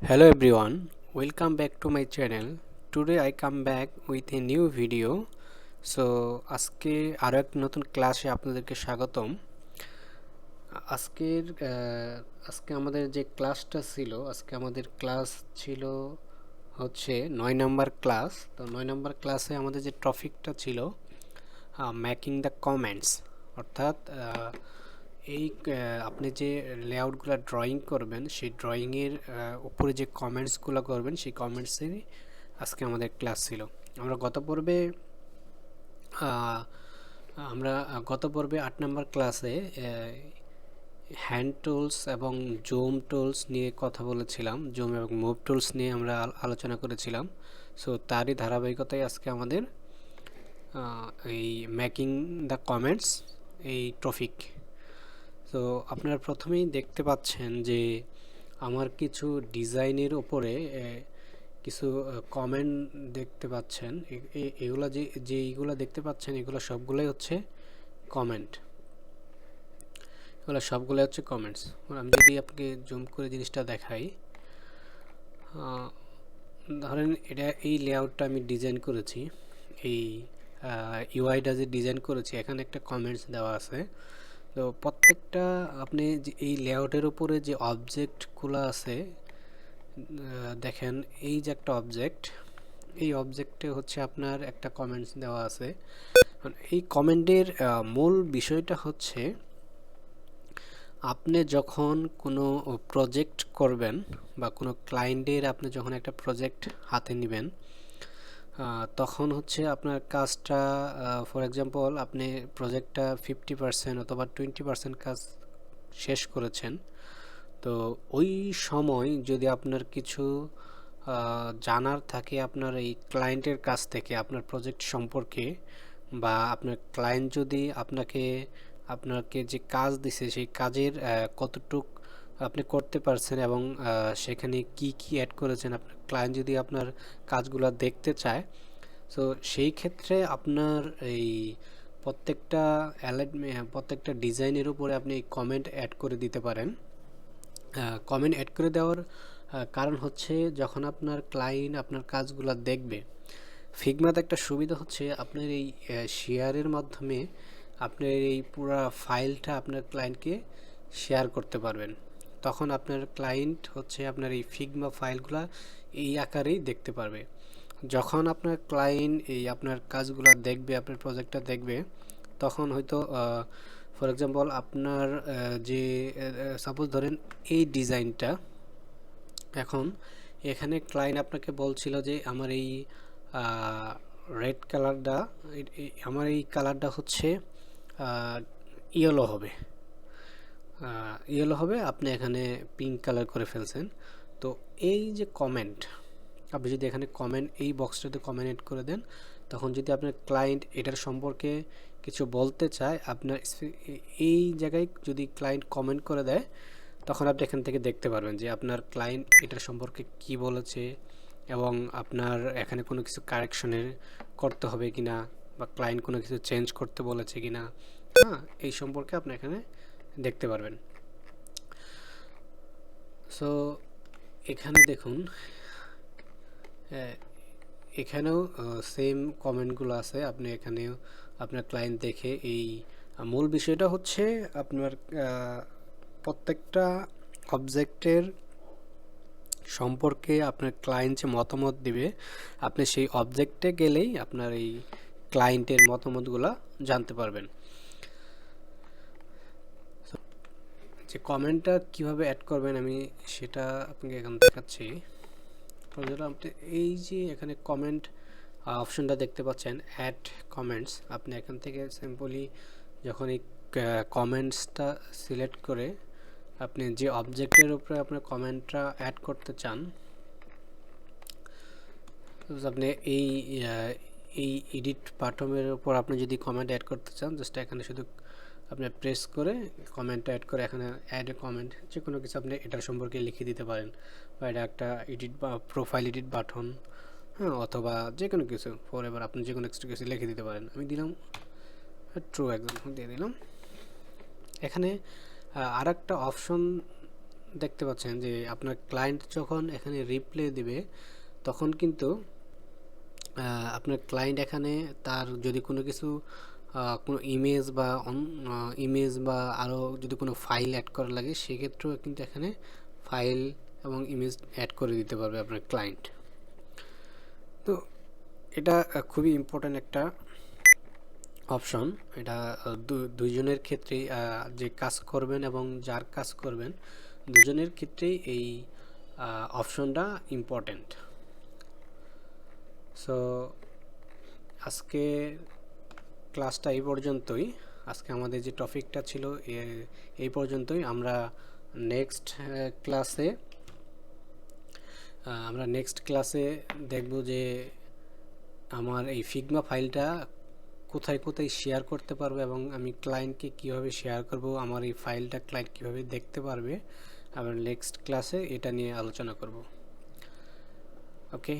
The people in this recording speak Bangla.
Hello everyone, welcome back to my channel. Today I come back with a new video. So আজকে আরো এক নতুন ক্লাসে আপনাদেরকে স্বাগতম। আজকের আজকে আমাদের যে ক্লাসটা ছিল, আজকে আমাদের ক্লাস ছিল হচ্ছে 9 নাম্বার ক্লাস। তো 9 নাম্বার ক্লাসে আমাদের যে টপিকটা ছিল মেকিং দ্য কমেন্টস, অর্থাৎ এই আপনি যে লেআউটগুলো ড্রয়িং করবেন সেই ড্রয়িংয়ের উপরে যে কমেন্টসগুলো করবেন সেই কমেন্টসেরই আজকে আমাদের ক্লাস ছিল। আমরা গত পর্বে 8 নম্বর ক্লাসে হ্যান্ড টুলস এবং জুম টুলস নিয়ে কথা বলেছিলাম, জুম এবং মুভ টুলস নিয়ে আমরা আলোচনা করেছিলাম। সো তারই ধারাবাহিকতায় আজকে আমাদের এই মেকিং দ্য কমেন্টস এই টপিক। তো আপনারা প্রথমেই দেখতে পাচ্ছেন যে আমার কিছু ডিজাইনের উপরে কিছু কমেন্ট দেখতে পাচ্ছেন। এগুলা এইগুলো দেখতে পাচ্ছেন এগুলো সবগুলোই হচ্ছে কমেন্ট, এগুলো সবগুলোই হচ্ছে কমেন্টস। আমি যদি আপনাকে জুম করে জিনিসটা দেখাই, ধরেন এটা এই লেআউটটা আমি ডিজাইন করেছি, এই ইউআইটা যে ডিজাইন করেছি এখানে একটা কমেন্টস দেওয়া আছে। তো প্রত্যেকটা আপনি এই লেআউটের উপরে যে অবজেক্টগুলো আছে দেখেন, এই যে একটা অবজেক্ট, এই অবজেক্টে হচ্ছে আপনার একটা কমেন্টস দেওয়া আছে। এই কমেন্টের মূল বিষয়টা হচ্ছে আপনি যখন কোনো প্রজেক্ট করবেন বা কোনো ক্লায়েন্টের আপনি যখন একটা প্রজেক্ট হাতে নেবেন, তখন হচ্ছে আপনার কাজটা ফর এক্সাম্পল আপনি প্রজেক্টটা 50% অথবা 20% কাজ শেষ করেছেন। তো ওই সময় যদি আপনার কিছু জানার থাকে আপনার এই ক্লায়েন্টের কাছ থেকে আপনার প্রজেক্ট সম্পর্কে, বা আপনার ক্লায়েন্ট যদি আপনাকে যে কাজ দিছে সেই কাজের কতটুক আপনি করতে পারছেন এবং সেখানে কি কি অ্যাড করেছেন, আপনার ক্লায়েন্ট যদি আপনার কাজগুলো দেখতে চায়, সো সেই ক্ষেত্রে আপনার এই প্রত্যেকটা ডিজাইনের উপরে আপনি কমেন্ট অ্যাড করে দিতে পারেন। কমেন্ট অ্যাড করে দেওয়ার কারণ হচ্ছে যখন আপনার ক্লায়েন্ট আপনার কাজগুলো দেখবে, ফিগমাতে একটা সুবিধা হচ্ছে আপনার এই শেয়ারের মাধ্যমে আপনার এই পুরো ফাইলটা আপনার ক্লায়েন্টকে শেয়ার করতে পারবেন। তখন আপনার ক্লায়েন্ট হচ্ছে আপনার এই ফিগমা ফাইলগুলো এই আকারেই দেখতে পারবে। যখন আপনার ক্লায়েন্ট এই আপনার কাজগুলো দেখবে, আপনার প্রজেক্টটা দেখবে, তখন হয়তো ফর এক্সাম্পল আপনার যে সাপোজ ধরেন এই ডিজাইনটা, এখন এখানে ক্লায়েন্ট আপনাকে বলছিল যে আমার এই রেড কালারটা, আমার এই কালারটা হচ্ছে ইয়েলো হবে, আপনি এখানে পিঙ্ক কালার করে ফেলছেন। তো এই যে কমেন্ট, আপনি যদি এখানে কমেন্ট এই বক্সটাতে কমেন্ট এড করে দেন, তখন যদি আপনার ক্লায়েন্ট এটার সম্পর্কে কিছু বলতে চায়, আপনার এই জায়গায় যদি ক্লায়েন্ট কমেন্ট করে দেয়, তখন আপনি এখান থেকে দেখতে পারবেন যে আপনার ক্লায়েন্ট এটার সম্পর্কে কি বলেছে এবং আপনার এখানে কোনো কিছু কারেকশনের করতে হবে কিনা, বা ক্লায়েন্ট কোনো কিছু চেঞ্জ করতে বলেছে কিনা, এই সম্পর্কে আপনি এখানে দেখতে পারবেন। সো এখানে দেখুন, এখানেও সেম কমেন্টগুলো আছে। আপনি এখানেও আপনার ক্লায়েন্ট দেখে এই মূল বিষয়টা হচ্ছে আপনার প্রত্যেকটা অবজেক্টের সম্পর্কে আপনার ক্লায়েন্ট যে মতামত দিবে, আপনি সেই অবজেক্টে গেলেই আপনার এই ক্লায়েন্টের মতামতগুলো জানতে পারবেন। যে কমেন্টটা কিভাবে অ্যাড করবেন আমি সেটা আপনাকে এখন দেখাচ্ছি। আপনি এই যে এখানে কমেন্ট অপশনটা দেখতে পাচ্ছেন, অ্যাড কমেন্টস, আপনি এখান থেকে সিম্পলি যখন এই কমেন্টসটা সিলেক্ট করে আপনি যে অবজেক্টের উপরে আপনার কমেন্টটা অ্যাড করতে চান, আপনি এই এডিট বাটনের উপর আপনি যদি কমেন্ট অ্যাড করতে চান, জাস্ট এখানে শুধু আপনি প্রেস করে কমেন্টটা অ্যাড করে এখানে অ্যাড এ কমেন্ট যে কোনো কিছু আপনি এটার সম্পর্কে লিখে দিতে পারেন, বা এটা একটা এডিট বা প্রোফাইল এডিট বাটন, অথবা যে কোনো কিছু এবার আপনি যে কোনো কিছু লিখে দিতে পারেন। আমি দিলাম ট্রু এক্সাম্পল দিয়ে দিলাম। এখানে আর একটা অপশন দেখতে পাচ্ছেন যে আপনার ক্লায়েন্ট যখন এখানে রিপ্লাই দিবে তখন কিন্তু আপনার ক্লায়েন্ট এখানে তার যদি কোনো কিছু কোনো ইমেজ বা আরও যদি কোনো ফাইল অ্যাড করা লাগে সেক্ষেত্রেও কিন্তু এখানে ফাইল এবং ইমেজ অ্যাড করে দিতে পারবে আপনার ক্লায়েন্ট। তো এটা খুবই ইম্পর্ট্যান্ট একটা অপশন। এটা দুইজনের ক্ষেত্রেই, যে কাজ করবেন এবং যার কাজ করবেন দুজনের ক্ষেত্রেই এই অপশনটা ইম্পর্ট্যান্ট। সো আজকে ক্লাসটা এই পর্যন্তই। আজকে আমাদের যে টপিকটা ছিল এই পর্যন্তই। আমরা নেক্সট ক্লাসে দেখব যে আমার এই ফিগমা ফাইলটা কোথায় কোথায় শেয়ার করতে পারবো এবং আমি ক্লায়েন্টকে কিভাবে শেয়ার করব, আমার এই ফাইলটা ক্লায়েন্ট কিভাবে দেখতে পারবে। আমরা নেক্সট ক্লাসে এটা নিয়ে আলোচনা করব। ওকে।